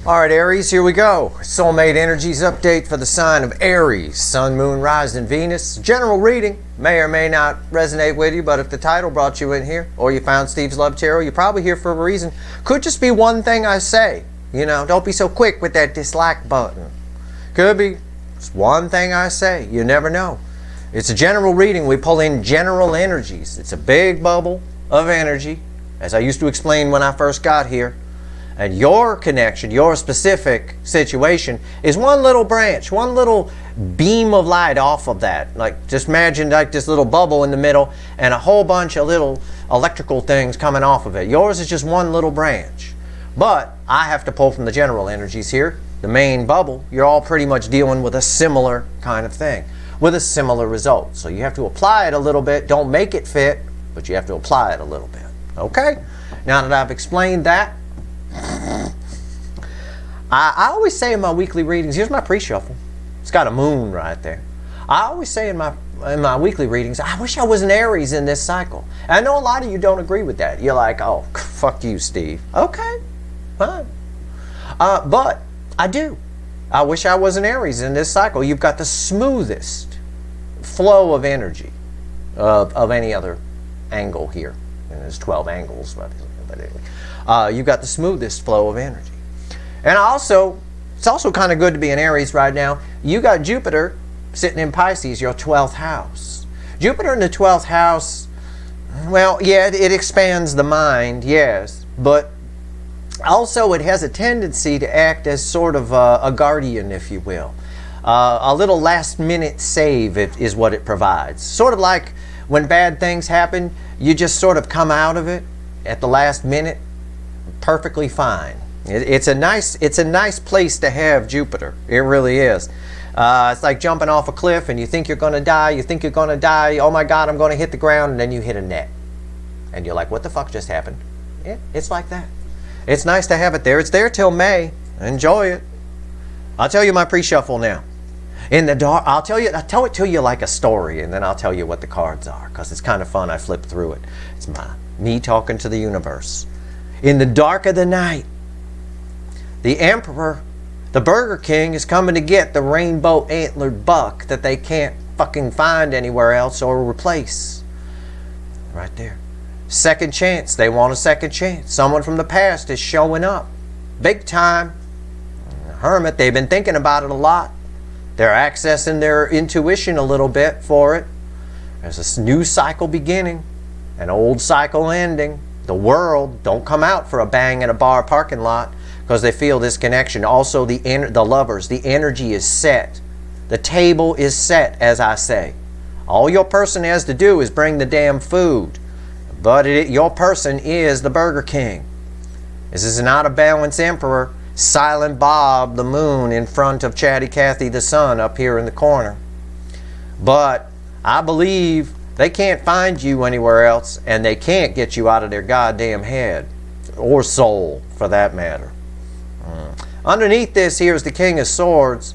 All right, Aries, here we go. Soulmate Energies update for the sign of Aries. Sun, Moon, Rising, Venus. General reading. May or may not resonate with you, but if the title brought you in here, or you found Steve's Love Tarot, you're probably here for a reason. Could just be one thing I say. You know, don't be so quick with that dislike button. Could be just one thing I say. You never know. It's a general reading. We pull in general energies. It's a big bubble of energy, as I used to explain when I first got here. And your connection, your specific situation is one little branch, one little beam of light off of that. Like, just imagine like this little bubble in the middle and a whole bunch of little electrical things coming off of it. Yours is just one little branch. But I have to pull from the general energies here, the main bubble. You're all pretty much dealing with a similar kind of thing, with a similar result. So you have to apply it a little bit. Don't make it fit, but you have to apply it a little bit. Okay? Now that I've explained that, I always say in my weekly readings, here's my pre-shuffle. It's got a moon right there. I always say in my weekly readings, I wish I was an Aries in this cycle. And I know a lot of you don't agree with that. You're like, oh, fuck you, Steve. Okay, fine. But I do. I wish I was an Aries in this cycle. You've got the smoothest flow of energy of any other angle here. And there's 12 angles, but anyway. You've got the smoothest flow of energy. And also, it's also kind of good to be an Aries right now. You got Jupiter sitting in Pisces, your 12th house. Jupiter in the 12th house, well, yeah, it expands the mind, yes. But also it has a tendency to act as sort of a guardian, if you will. A little last-minute save is what it provides. Sort of like when bad things happen, you just sort of come out of it at the last minute perfectly fine. It's a nice place to have Jupiter. It really is. It's like jumping off a cliff and you think you're going to die. You think you're going to die. Oh my God, I'm going to hit the ground. And then you hit a net. And you're like, what the fuck just happened? Yeah, it's like that. It's nice to have it there. It's there till May. Enjoy it. I'll tell you my pre-shuffle now. In the dark, I'll tell it to you like a story, and then I'll tell you what the cards are, because it's kind of fun. I flip through it. It's me talking to the universe. In the dark of the night, the Emperor, the Burger King, is coming to get the rainbow antlered buck that they can't fucking find anywhere else or replace. Right there. Second chance. They want a second chance. Someone from the past is showing up. Big time. Hermit, they've been thinking about it a lot. They're accessing their intuition a little bit for it. There's a new cycle beginning. An old cycle ending. The world don't come out for a bang at a bar parking lot, because they feel this connection. Also, the lovers, the energy is set. The table is set, as I say. All your person has to do is bring the damn food. But your person is the Burger King. This is not a balanced Emperor. Silent Bob, the moon, in front of Chatty Cathy, the sun, up here in the corner. But I believe they can't find you anywhere else, and they can't get you out of their goddamn head. Or soul, for that matter. Underneath this here is the King of Swords.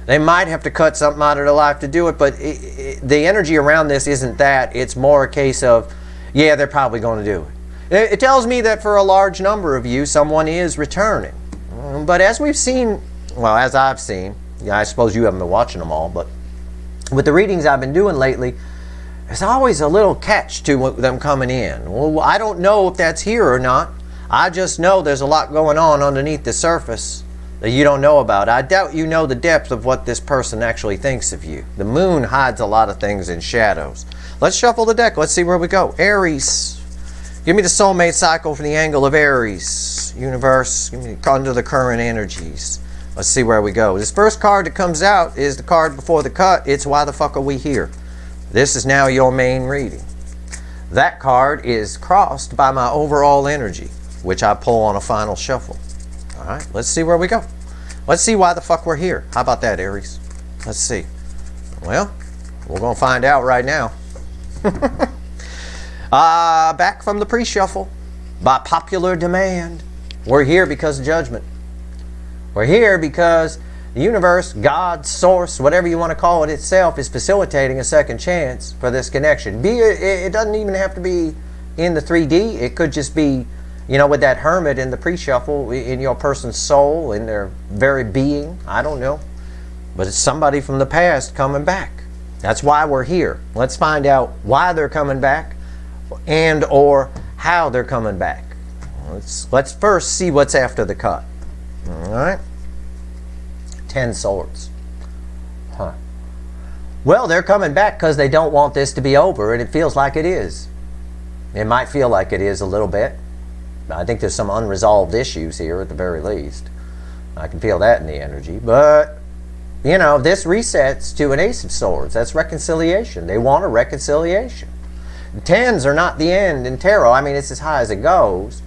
They might have to cut something out of their life to do it, but the energy around this isn't that. It's more a case of, yeah, they're probably going to do it. It tells me that for a large number of you, someone is returning. But as we've seen, well, as I've seen, yeah, I suppose you haven't been watching them all, but with the readings I've been doing lately, there's always a little catch to them coming in. Well, I don't know if that's here or not. I just know there's a lot going on underneath the surface that you don't know about. I doubt you know the depth of what this person actually thinks of you. The moon hides a lot of things in shadows. Let's shuffle the deck. Let's see where we go. Aries. Give me the soulmate cycle from the angle of Aries. Universe, give me under the current energies. Let's see where we go. This first card that comes out is the card before the cut. It's why the fuck are we here? This is now your main reading. That card is crossed by my overall energy, which I pull on a final shuffle. All right, let's see where we go. Let's see why the fuck we're here. How about that, Aries? Let's see. Well, we're going to find out right now. Back from the pre-shuffle. By popular demand. We're here because of judgment. We're here because the universe, God, source, whatever you want to call it itself, is facilitating a second chance for this connection. It doesn't even have to be in the 3D. It could just be, You know, with that Hermit in the pre-shuffle, in your person's soul, in their very being, I don't know. But it's somebody from the past coming back. That's why we're here. Let's find out why they're coming back and or how they're coming back. Let's first see what's after the cut. All right? 10 swords. Huh. Well, they're coming back because they don't want this to be over, and it feels like it is. It might feel like it is a little bit. I think there's some unresolved issues here at the very least. I can feel that in the energy. But, you know, this resets to an Ace of Swords. That's reconciliation. They want a reconciliation. 10s are not the end in tarot. I mean, it's as high as it goes.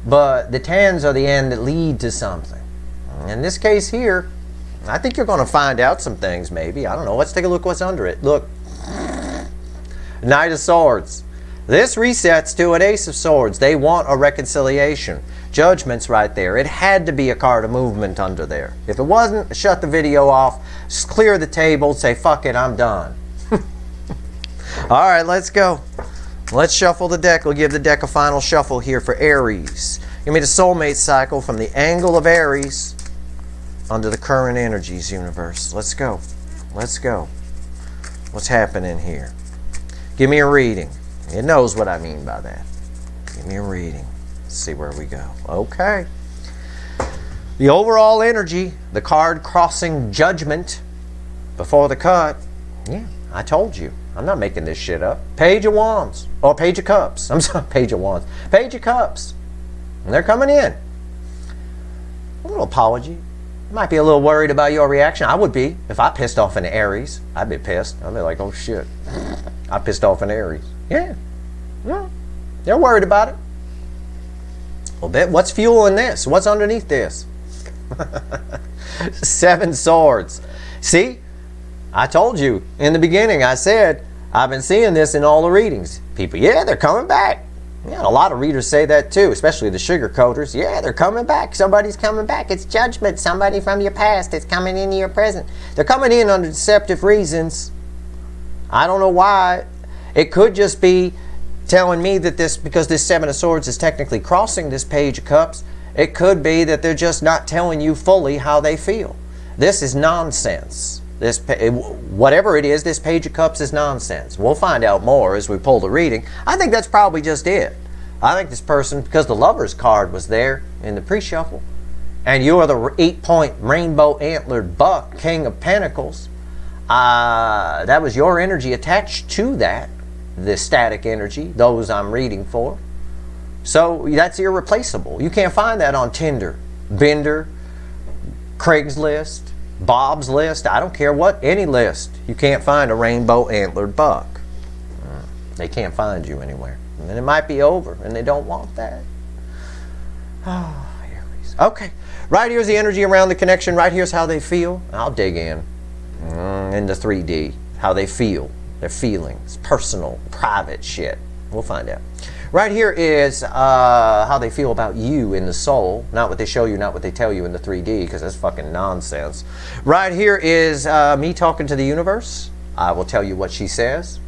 But the 10s are the end that lead to something. In this case here, I think you're going to find out some things maybe. I don't know. Let's take a look what's under it. Look. Knight of Swords. This resets to an Ace of Swords. They want a reconciliation. Judgment's right there. It had to be a card of movement under there. If it wasn't, shut the video off, clear the table, say, fuck it, I'm done. All right, let's go. Let's shuffle the deck. We'll give the deck a final shuffle here for Aries. Give me the soulmate cycle from the angle of Aries under the current energies universe. Let's go. Let's go. What's happening here? Give me a reading. It knows what I mean by that. Give me a reading. Let's see where we go. Okay. The overall energy, the card crossing Judgment before the cut. Yeah, I told you. I'm not making this shit up. Page of Wands. Or Page of Cups. I'm sorry, Page of Wands. Page of Cups. And they're coming in. A little apology. You might be a little worried about your reaction. I would be. If I pissed off an Aries, I'd be pissed. I'd be like, oh shit. I pissed off an Aries. Yeah. Yeah. They're worried about it. Well, what's fueling this? What's underneath this? 7 swords. See? I told you in the beginning, I said, I've been seeing this in all the readings. People, yeah, they're coming back. Yeah, a lot of readers say that too, especially the sugar coaters. Yeah, they're coming back. Somebody's coming back. It's judgment. Somebody from your past is coming into your present. They're coming in under deceptive reasons. I don't know why. It could just be telling me that because this 7 of Swords is technically crossing this Page of Cups, it could be that they're just not telling you fully how they feel. This is nonsense. Whatever it is, this Page of Cups is nonsense. We'll find out more as we pull the reading. I think that's probably just it. I think this person, because the Lover's card was there in the pre-shuffle, and you're the 8-point rainbow antlered buck, King of Pentacles, that was your energy attached to that, the static energy, those I'm reading for. So that's irreplaceable. You can't find that on Tinder, Bender, Craigslist, Bob's list, I don't care what, any list. You can't find a rainbow antlered buck. They can't find you anywhere. And it might be over, and they don't want that. Oh, Aries. Okay, right here's the energy around the connection. Right here's how they feel. I'll dig in the 3D, how they feel, their feelings, personal, private shit. We'll find out. Right here is how they feel about you in the soul. Not what they show you, not what they tell you in the 3D, because that's fucking nonsense. Right here is me talking to the universe. I will tell you what she says.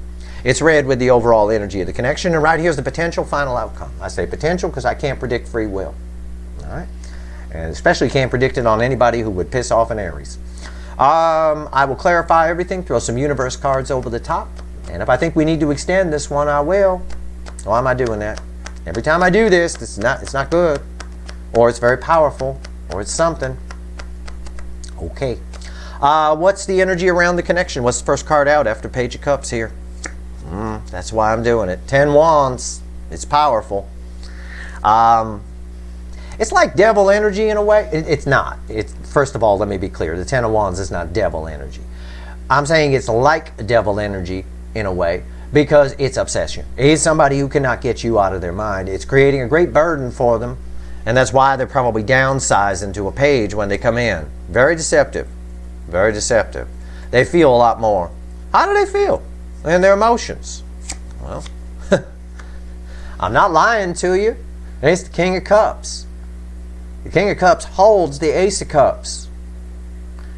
It's read with the overall energy of the connection. And right here's the potential final outcome. I say potential because I can't predict free will. All right? And especially can't predict it on anybody who would piss off an Aries. I will clarify everything, throw some universe cards over the top. And if I think we need to extend this one, I will. Why am I doing that? Every time I do this, it's not good. Or it's very powerful. Or it's something. Okay. What's the energy around the connection? What's the first card out after Page of Cups here? That's why I'm doing it. 10 Wands. It's powerful. It's like devil energy in a way. It's not. First of all, let me be clear. The 10 of Wands is not devil energy. I'm saying it's like devil energy in a way, because it's obsession. It's somebody who cannot get you out of their mind. It's creating a great burden for them, and that's why they're probably downsizing to a page when they come in. Very deceptive. Very deceptive. They feel a lot more. How do they feel? And their emotions. Well, I'm not lying to you. It's the King of Cups. The King of Cups holds the Ace of Cups.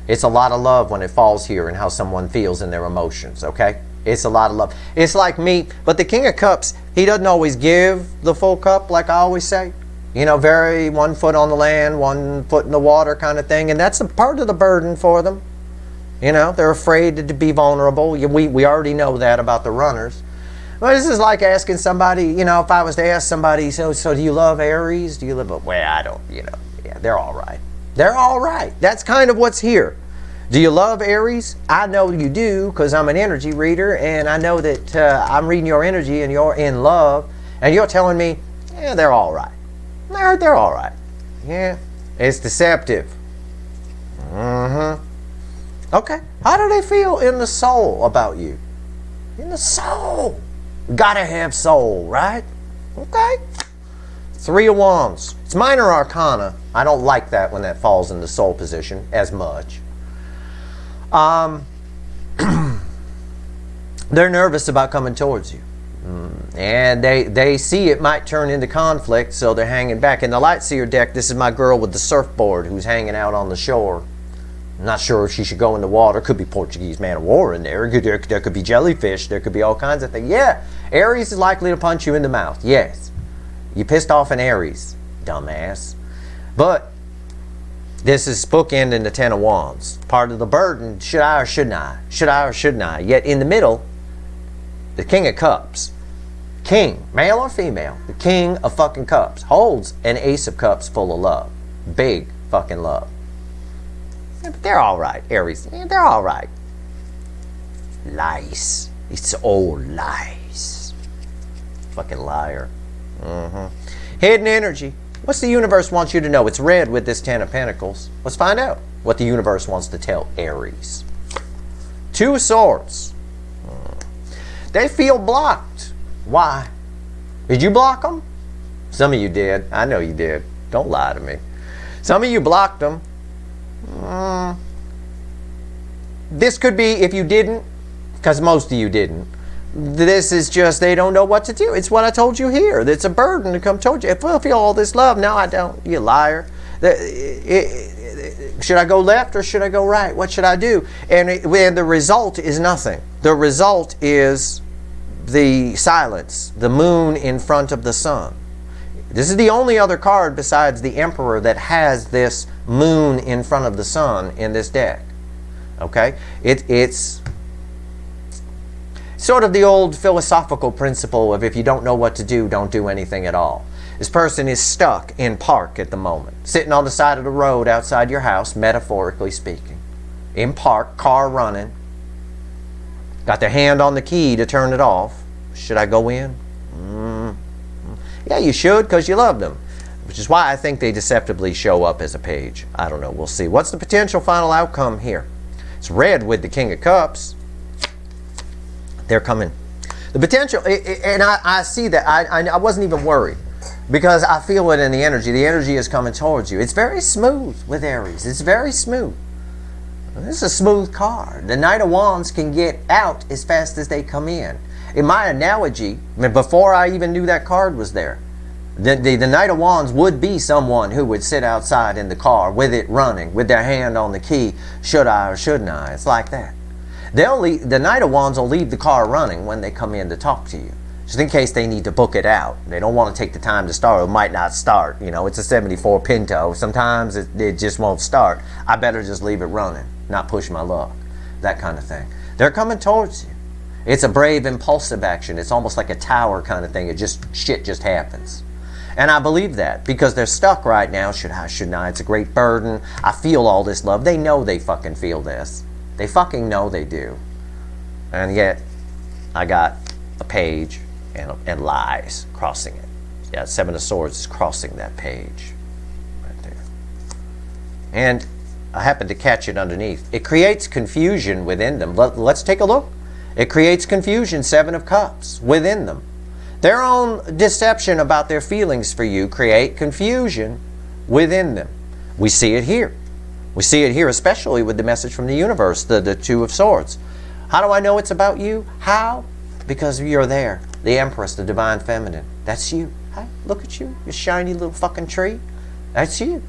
It's a lot of love when it falls here and how someone feels in their emotions, okay? It's a lot of love. It's like me, but the King of Cups, he doesn't always give the full cup like I always say. You know, very 1 foot on the land, 1 foot in the water kind of thing. And that's a part of the burden for them. You know, they're afraid to be vulnerable. We already know that about the runners. Well, this is like asking somebody, you know, if I was to ask somebody, so do you love Aries? Do you live? Well, I don't, you know. Yeah, they're all right. They're all right. That's kind of what's here. Do you love Aries? I know you do, because I'm an energy reader, and I know that I'm reading your energy and you're in love, and you're telling me, yeah, they're all right. They're all right. Yeah, it's deceptive. Okay, how do they feel in the soul about you? In the soul. Gotta have soul, right? Okay. 3 of Wands. It's minor arcana. I don't like that when that falls in the soul position as much. They're nervous about coming towards you. And they see it might turn into conflict, so they're hanging back. In the Light Seer deck, this is my girl with the surfboard who's hanging out on the shore. I'm not sure if she should go in the water. Could be Portuguese man of war in there. There could be jellyfish. There could be all kinds of things. Yeah, Aries is likely to punch you in the mouth. Yes. You pissed off an Aries, dumbass. But this is bookending the 10 of Wands. Part of the burden, should I or shouldn't I? Should I or shouldn't I? Yet in the middle, the King of Cups. King, male or female, the King of fucking Cups holds an Ace of Cups full of love. Big fucking love. Yeah, but they're all right, Aries. Yeah, they're all right. Lies. It's all lies. Fucking liar. Hidden energy. What's the universe wants you to know? It's red with this 10 of Pentacles. Let's find out what the universe wants to tell Aries. 2 of Swords. They feel blocked. Why? Did you block them? Some of you did. I know you did. Don't lie to me. Some of you blocked them. This could be if you didn't, because most of you didn't. This is just they don't know what to do. It's what I told you here. It's a burden to come towards you. If I feel all this love, no, I don't. You liar. Should I go left or should I go right? What should I do? And the result is nothing. The result is the silence, the moon in front of the sun. This is the only other card besides the Emperor that has this moon in front of the sun in this deck. Okay? It's sort of the old philosophical principle of if you don't know what to do, don't do anything at all. This person is stuck in park at the moment, sitting on the side of the road outside your house, metaphorically speaking. In park, car running, got their hand on the key to turn it off. Should I go in? Yeah, you should, because you love them. Which is why I think they deceptively show up as a page. I don't know, we'll see. What's the potential final outcome here? It's red with the King of Cups. They're coming. The potential, and I see that. I wasn't even worried because I feel it in the energy. The energy is coming towards you. It's very smooth with Aries. It's very smooth. This is a smooth card. The Knight of Wands can get out as fast as they come in. In my analogy, before I even knew that card was there, the Knight of Wands would be someone who would sit outside in the car with it running, with their hand on the key. Should I or shouldn't I? It's like that. The Knight of Wands will leave the car running when they come in to talk to you, just in case they need to book it out. They don't want to take the time to start. It might not start. You know, it's a 74 Pinto. Sometimes it just won't start. I better just leave it running, not push my luck. That kind of thing. They're coming towards you. It's a brave, impulsive action. It's almost like a tower kind of thing. Shit just happens. And I believe that because they're stuck right now. Should I, shouldn't I? It's a great burden. I feel all this love. They know they fucking feel this. They fucking know they do. And yet, I got a page and lies crossing it. Yeah, 7 of Swords is crossing that page. Right there. And I happened to catch it underneath. It creates confusion within them. Let's take a look. It creates confusion, 7 of Cups, within them. Their own deception about their feelings for you create confusion within them. We see it here. We see it here, especially with the message from the universe, the 2 of Swords. How do I know it's about you? How? Because you're there. The Empress, the Divine Feminine. That's you. Hey, look at you, you shiny little fucking tree. That's you.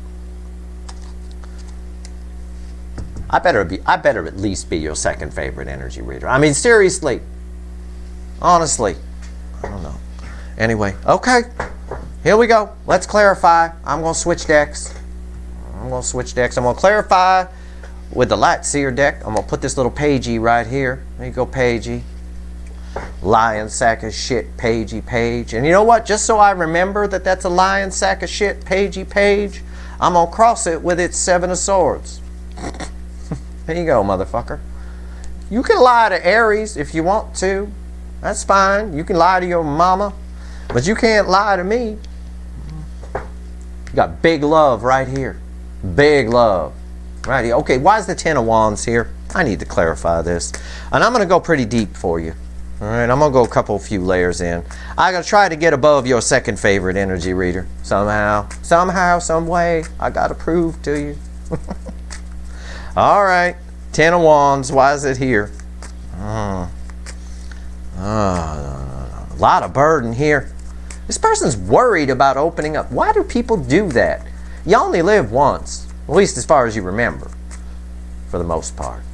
I better at least be your second favorite energy reader. I mean, seriously. Honestly. I don't know. Anyway, okay. Here we go. Let's clarify. I'm going to switch decks. I'm going to clarify with the Light Seer deck. I'm going to put this little pagey right here. There you go, pagey. Lion sack of shit, pagey page. And you know what? Just so I remember that that's a lion sack of shit, pagey page, I'm going to cross it with its 7 of Swords. There you go, motherfucker. You can lie to Aries if you want to. That's fine. You can lie to your mama. But you can't lie to me. You got big love right here. Big love. Right here. Okay, why is the 10 of Wands here? I need to clarify this. And I'm going to go pretty deep for you. All right, I'm going to go a few layers in. I'm going to try to get above your second favorite energy reader. Somehow, some way, I got to prove to you. All right, 10 of Wands, why is it here? A lot of burden here. This person's worried about opening up. Why do people do that? You only live once, at least as far as you remember, for the most part.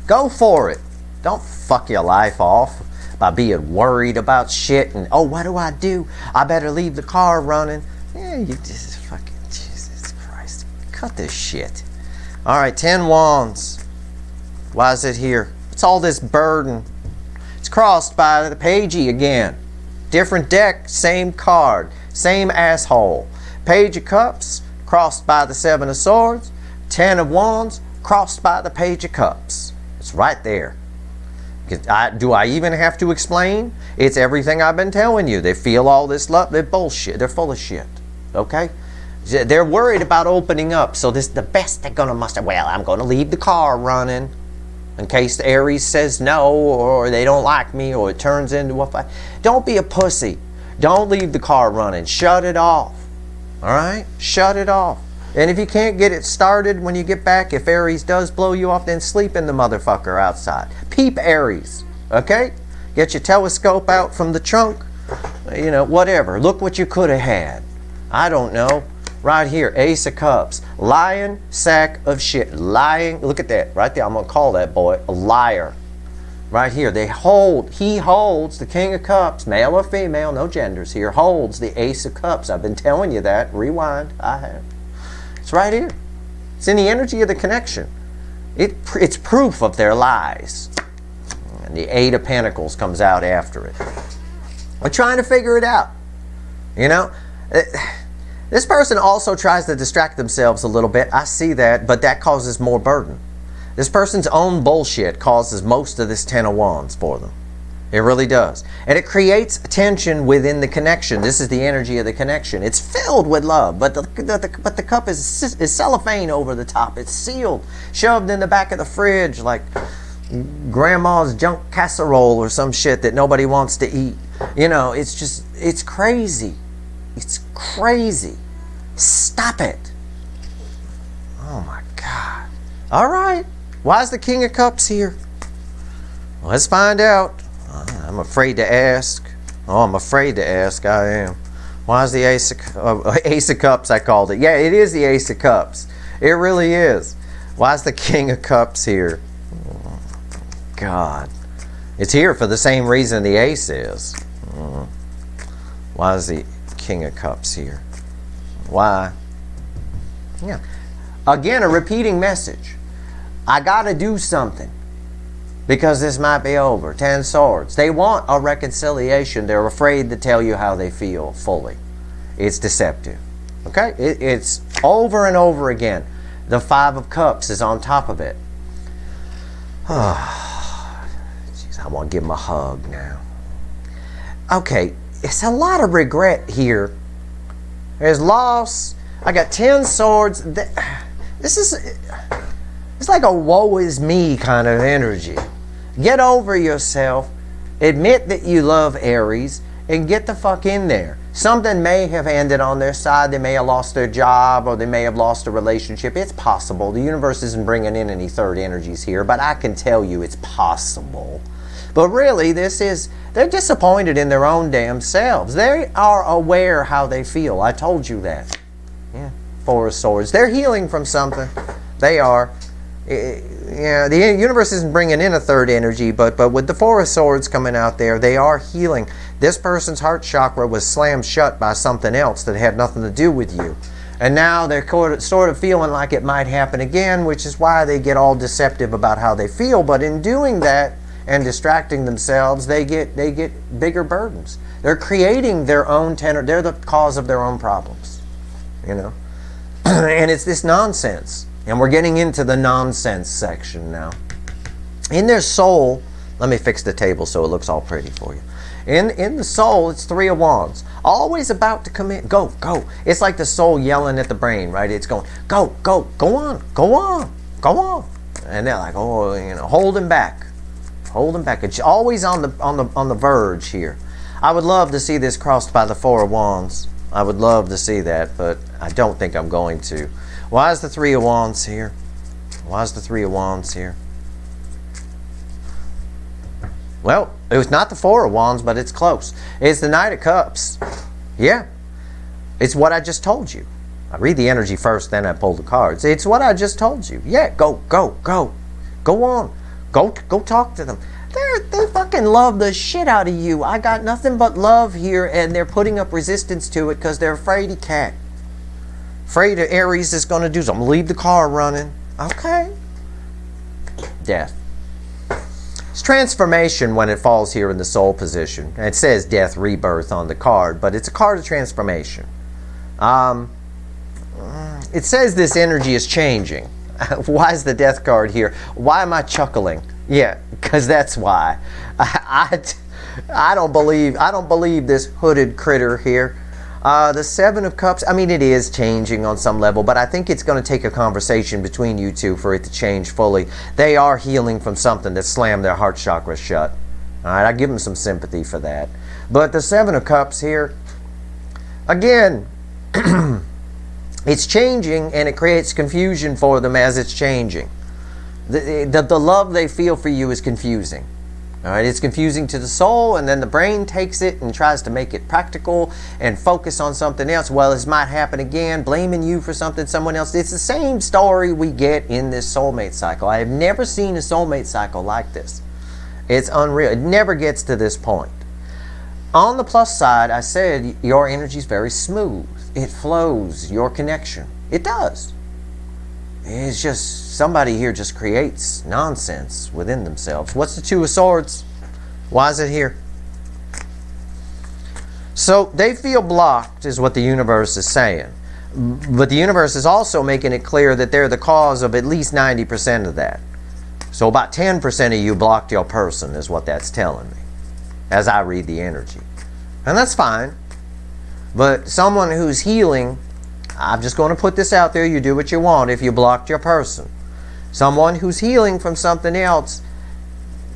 Go for it. Don't fuck your life off by being worried about shit and, oh, what do? I better leave the car running. Yeah, you just fucking, Jesus Christ. Cut this shit. All right, 10 Wands. Why is it here? It's all this burden. It's crossed by the pagey again. Different deck, same card, same asshole. Page of Cups, crossed by the 7 of Swords. 10 of Wands, crossed by the Page of Cups. It's right there. Do I even have to explain? It's everything I've been telling you. They feel all this love. They're bullshit. They're full of shit. Okay? They're worried about opening up. So this is the best they're going to muster. Well, I'm going to leave the car running in case the Aries says no, or they don't like me, or it turns into a fight. Don't be a pussy. Don't leave the car running. Shut it off. All right? Shut it off. And if you can't get it started when you get back, if Aries does blow you off, then sleep in the motherfucker outside. Peep Aries, okay? Get your telescope out from the trunk, you know, whatever. Look what you could have had. I don't know. Right here, Ace of Cups. Lion, sack of shit. Lying, look at that, right there. I'm going to call that boy a liar. Right here, he holds the King of Cups, male or female, no genders here, holds the Ace of Cups. I've been telling you that. Rewind, I have. It's right here. It's in the energy of the connection. It's proof of their lies. And the 8 of Pentacles comes out after it. We're trying to figure it out. You know? This person also tries to distract themselves a little bit. I see that, but that causes more burden. This person's own bullshit causes most of this 10 of Wands for them. It really does. And it creates tension within the connection. This is the energy of the connection. It's filled with love, but the cup is cellophane over the top. It's sealed, shoved in the back of the fridge like grandma's junk casserole or some shit that nobody wants to eat. You know, it's crazy. It's crazy. Stop it. Oh my God. All right. Why is the King of Cups here? Let's find out. I'm afraid to ask. Oh, I'm afraid to ask. I am. Why is the Ace of Cups, I called it. Yeah, it is the Ace of Cups. It really is. Why is the King of Cups here? Oh, God. It's here for the same reason the Ace is. Why is the King of Cups here? Why? Yeah. Again, a repeating message. I got to do something, because this might be over. 10 Swords. They want a reconciliation. They're afraid to tell you how they feel fully. It's deceptive. Okay? It's over and over again. The 5 of Cups is on top of it. Oh, geez, I want to give him a hug now. Okay, it's a lot of regret here. There's loss. I got 10 Swords. It's like a woe is me kind of energy. Get over yourself. Admit that you love Aries and get the fuck in there. Something may have ended on their side. They may have lost their job, or they may have lost a relationship. It's possible. The universe isn't bringing in any third energies here, but I can tell you it's possible. But really, they're disappointed in their own damn selves. They are aware how they feel. I told you that. Yeah. 4 of Swords. They're healing from something. They are. Yeah, the universe isn't bringing in a third energy, but with the Four of Swords coming out there, they are healing. This person's heart chakra was slammed shut by something else that had nothing to do with you. And now they're sort of feeling like it might happen again, which is why they get all deceptive about how they feel. But in doing that and distracting themselves, they get bigger burdens. They're creating their own tenor. They're the cause of their own problems, you know. And it's this nonsense. And we're getting into the nonsense section now. In their soul, let me fix the table so it looks all pretty for you. In the soul, it's Three of Wands. Always about to commit. Go, go. It's like the soul yelling at the brain, right? It's going, go, go, go on, go on, go on. And they're like, oh, you know, holding back. Holding back. It's always on the verge here. I would love to see this crossed by the Four of Wands. I would love to see that, but I don't think I'm going to. Why is the Three of Wands here? Why is the Three of Wands here? Well, it was not the Four of Wands, but it's close. It's the Knight of Cups. Yeah. It's what I just told you. I read the energy first, then I pull the cards. It's what I just told you. Yeah, go, go, go. Go on. Go talk to them. They fucking love the shit out of you. I got nothing but love here, and they're putting up resistance to it because they're afraid of cat. Afraid of Aries is going to do something. Leave the car running. Okay. Death. It's transformation when it falls here in the soul position. And it says death, rebirth on the card, but it's a card of transformation. It says this energy is changing. Why is the death card here? Why am I chuckling? Yeah, because that's why. I don't believe this hooded critter here. The Seven of Cups, I mean, it is changing on some level, but I think it's going to take a conversation between you two for it to change fully. They are healing from something that slammed their heart chakra shut. All right, I give them some sympathy for that. But the Seven of Cups here, again, it's changing, and it creates confusion for them as it's changing. The love they feel for you is confusing. All right, it's confusing to the soul, and then the brain takes it and tries to make it practical and focus on something else. Well, this might happen again, blaming you for something someone else. It's the same story we get in this soulmate cycle. I have never seen a soulmate cycle like this. It's unreal. It never gets to this point. On the plus side, I said your energy is very smooth. It flows, your connection. It does. It's just somebody here just creates nonsense within themselves. What's the Two of Swords? Why is it here? So they feel blocked is what the universe is saying. But the universe is also making it clear that they're the cause of at least 90% of that. So about 10% of you blocked your person is what that's telling me as I read the energy. And that's fine. But someone who's healing, I'm just going to put this out there, you do what you want if you blocked your person. Someone who's healing from something else,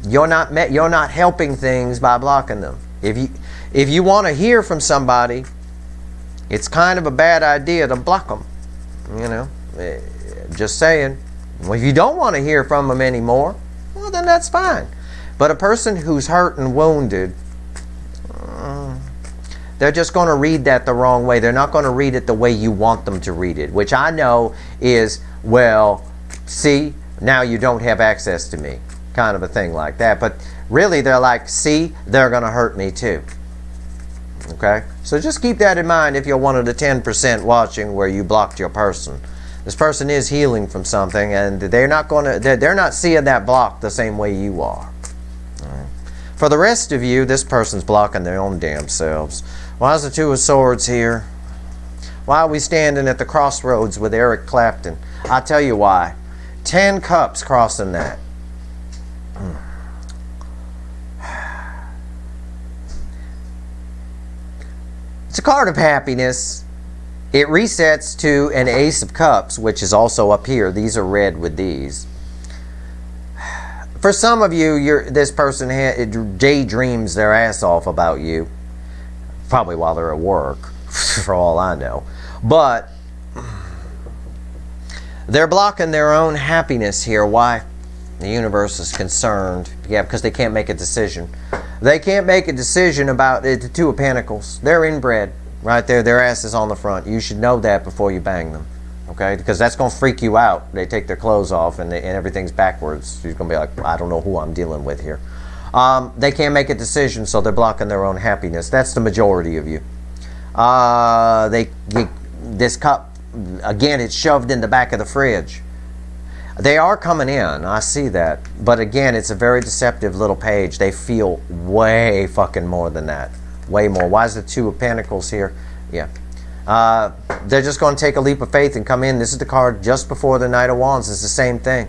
you're not helping things by blocking them. If you want to hear from somebody, it's kind of a bad idea to block them. You know, just saying. Well, if you don't want to hear from them anymore, well, then that's fine. But a person who's hurt and wounded, they're just going to read that the wrong way. They're not going to read it the way you want them to read it, which I know is, well, see, now you don't have access to me, kind of a thing like that. But really, they're like, see, they're going to hurt me too. Okay? So just keep that in mind if you're one of the 10% watching where you blocked your person. This person is healing from something, and they're not seeing that block the same way you are. All right. For the rest of you, this person's blocking their own damn selves. Why is the Two of Swords here? Why are we standing at the crossroads with Eric Clapton? I'll tell you why. 10 cups crossing that. It's a card of happiness. It resets to an Ace of Cups, which is also up here. These are red with these. For some of you, this person daydreams their ass off about you. Probably while they're at work, for all I know. But they're blocking their own happiness here. Why? The universe is concerned. Yeah, because they can't make a decision. They can't make a decision about the Two of Pentacles. They're inbred right there. Their ass is on the front. You should know that before you bang them. Okay, because that's going to freak you out. They take their clothes off and everything's backwards. You're going to be like, I don't know who I'm dealing with here. They can't make a decision, so they're blocking their own happiness. That's the majority of you. This cup, again, it's shoved in the back of the fridge. They are coming in, I see that. But again, it's a very deceptive little page. They feel way fucking more than that. Way more. Why is the Two of Pentacles here? Yeah. They're just going to take a leap of faith and come in. This is the card just before the Knight of Wands. It's the same thing.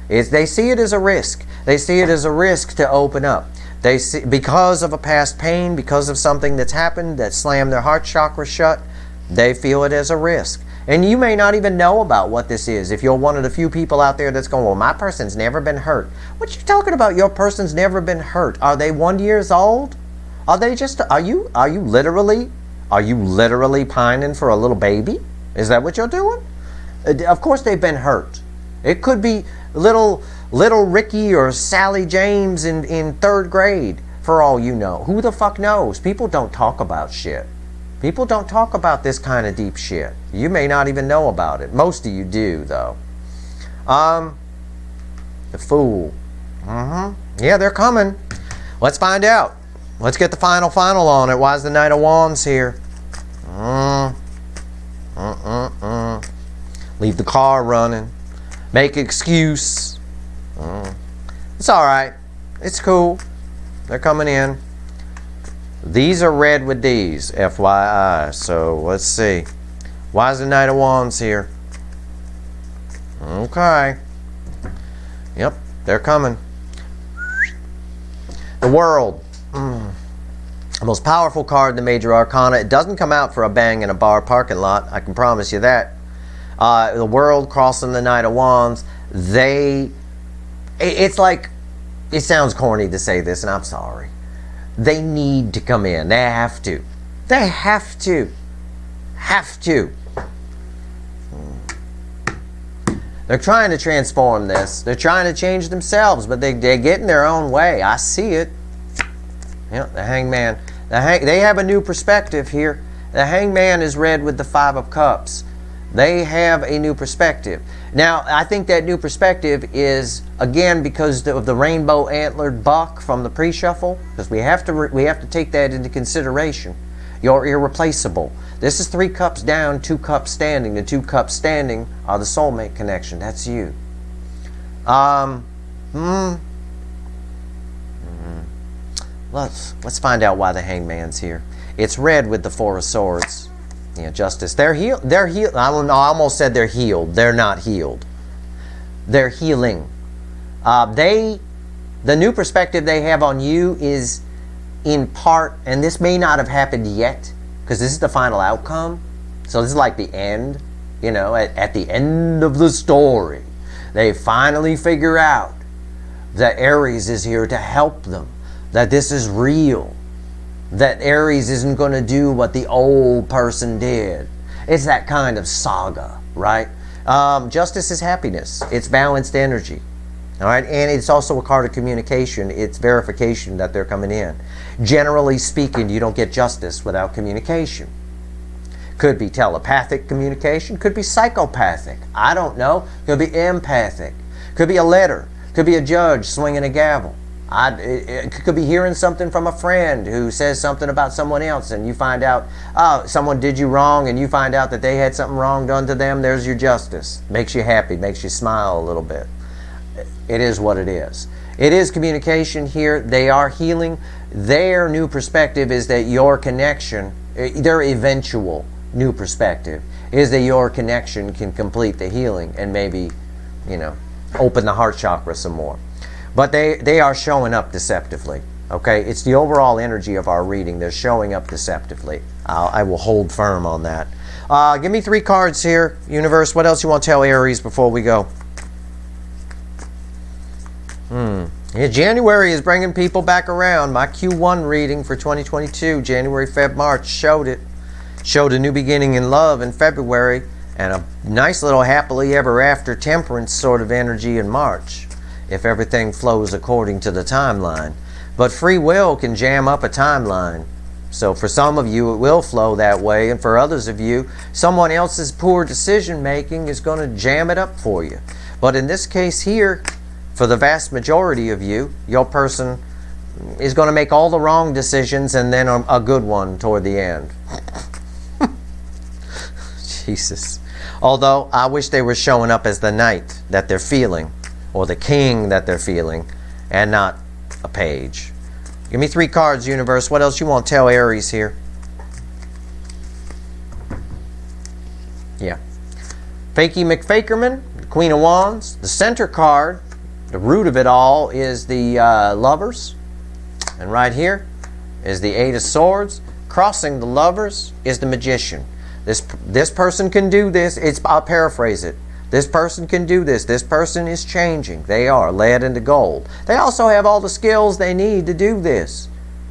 They see it as a risk. They see it as a risk to open up. They see, because of a past pain, because of something that's happened that slammed their heart chakra shut, they feel it as a risk. And you may not even know about what this is. If you're one of the few people out there that's going, well, my person's never been hurt. What you talking about? Your person's never been hurt. Are they 1 year old? Are they just? Are you literally pining for a little baby? Is that what you're doing? Of course they've been hurt. It could be little Ricky or Sally James in 3rd grade, for all you know. Who the fuck knows? People don't talk about shit. People don't talk about this kind of deep shit. You may not even know about it. Most of you do, though. The Fool. Yeah, they're coming. Let's find out. Let's get the final on it. Why is the Knight of Wands here? Leave the car running. Make excuse. It's all right. It's cool. They're coming in. These are red with these, FYI. So let's see. Why is the Knight of Wands here? Okay. Yep, they're coming. The World. The most powerful card in the Major Arcana. It doesn't come out for a bang in a bar parking lot. I can promise you that. The World crossing the Knight of Wands. It's like, it sounds corny to say this, and I'm sorry. They need to come in. They have to. They have to. Have to. They're trying to transform this. They're trying to change themselves, but they get in their own way. I see it. Yeah, the Hangman. They have a new perspective here. The Hangman is red with the 5 of Cups. They have a new perspective. Now, I think that new perspective is, again, because of the rainbow antlered buck from the pre-shuffle, because we have to take that into consideration. You're irreplaceable. This is 3 cups down, 2 cups standing. The 2 cups standing are the soulmate connection. That's you. Let's find out why the Hangman's here. It's red with the 4 of Swords. Yeah, Justice. They're healed. They're healed. I almost said they're healed. They're not healed. They're healing. The new perspective they have on you is in part, and this may not have happened yet, because this is the final outcome. So this is like the end, you know, at the end of the story. They finally figure out that Aries is here to help them, that this is real, that Aries isn't going to do what the old person did. It's that kind of saga, right? Justice is happiness. It's balanced energy. All right, and it's also a card of communication. It's verification that they're coming in. Generally speaking, you don't get justice without communication. Could be telepathic communication, could be psychopathic. I don't know. Could be empathic. Could be a letter. Could be a judge swinging a gavel. It could be hearing something from a friend who says something about someone else, and you find out, oh, someone did you wrong, and you find out that they had something wrong done to them. There's your justice. Makes you happy, makes you smile a little bit. It is what it is. It is communication here. They are healing. Their new perspective is that your connection, their eventual new perspective, is that your connection can complete the healing and maybe, you know, open the heart chakra some more. But they are showing up deceptively. Okay, it's the overall energy of our reading. They're showing up deceptively. I will hold firm on that. Give me 3 cards here, universe. What else you want to tell Aries before we go? Yeah, January is bringing people back around. My Q1 reading for 2022, January, Feb, March, showed it. Showed a new beginning in love in February and a nice little happily ever after temperance sort of energy in March, if everything flows according to the timeline. But free will can jam up a timeline. So for some of you, it will flow that way, and for others of you, someone else's poor decision making is going to jam it up for you. But in this case here, for the vast majority of you, your person is going to make all the wrong decisions and then a good one toward the end. Jesus. Although I wish they were showing up as the knight that they're feeling, or the king that they're feeling, and not a page. Give me 3 cards, universe. What else you want to tell Aries here? Yeah. Fakey McFakerman, Queen of Wands. The center card, the root of it all, is the Lovers. And right here is the 8 of Swords. Crossing the Lovers is the Magician. This person can do this. I'll paraphrase it. This person can do this. This person is changing. They are led into gold. They also have all the skills they need to do this.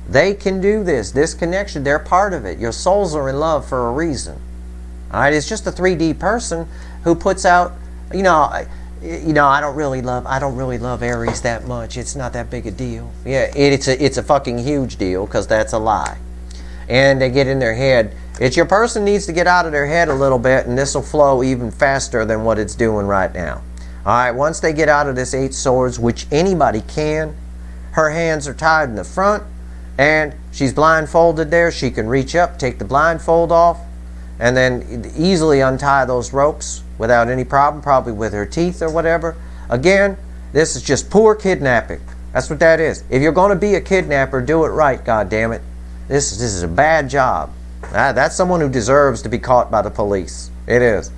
They can do this. This connection, they're part of it. Your souls are in love for a reason. All right, it's just a 3D person who puts out, I don't really love Aries that much. It's not that big a deal. Yeah, it's a fucking huge deal, because that's a lie. And they get in their head. It's your person needs to get out of their head a little bit, and this will flow even faster than what it's doing right now. All right, once they get out of this 8 Swords, which anybody can, her hands are tied in the front, and she's blindfolded there. She can reach up, take the blindfold off, and then easily untie those ropes without any problem, probably with her teeth or whatever. Again, this is just poor kidnapping. That's what that is. If you're going to be a kidnapper, do it right, goddammit. This is a bad job. That's someone who deserves to be caught by the police. It is.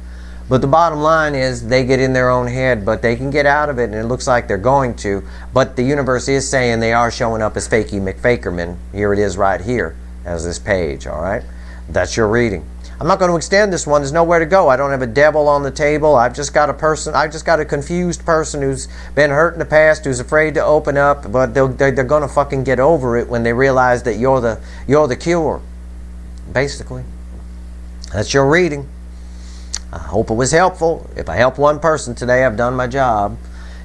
But the bottom line is they get in their own head, but they can get out of it, and it looks like they're going to. But the universe is saying they are showing up as Fakey McFakerman. Here it is right here as this page, all right? That's your reading. I'm not going to extend this one. There's nowhere to go. I don't have a devil on the table. I've just got a confused person who's been hurt in the past, who's afraid to open up, but they're going to fucking get over it when they realize that you're the cure. Basically, that's your reading. I hope it was helpful. If I helped one person today, I've done my job.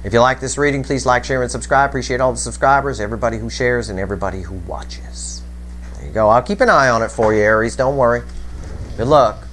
If you like this reading, please like, share, and subscribe. Appreciate all the subscribers, everybody who shares, and everybody who watches. There you go. I'll keep an eye on it for you, Aries. Don't worry. Good luck.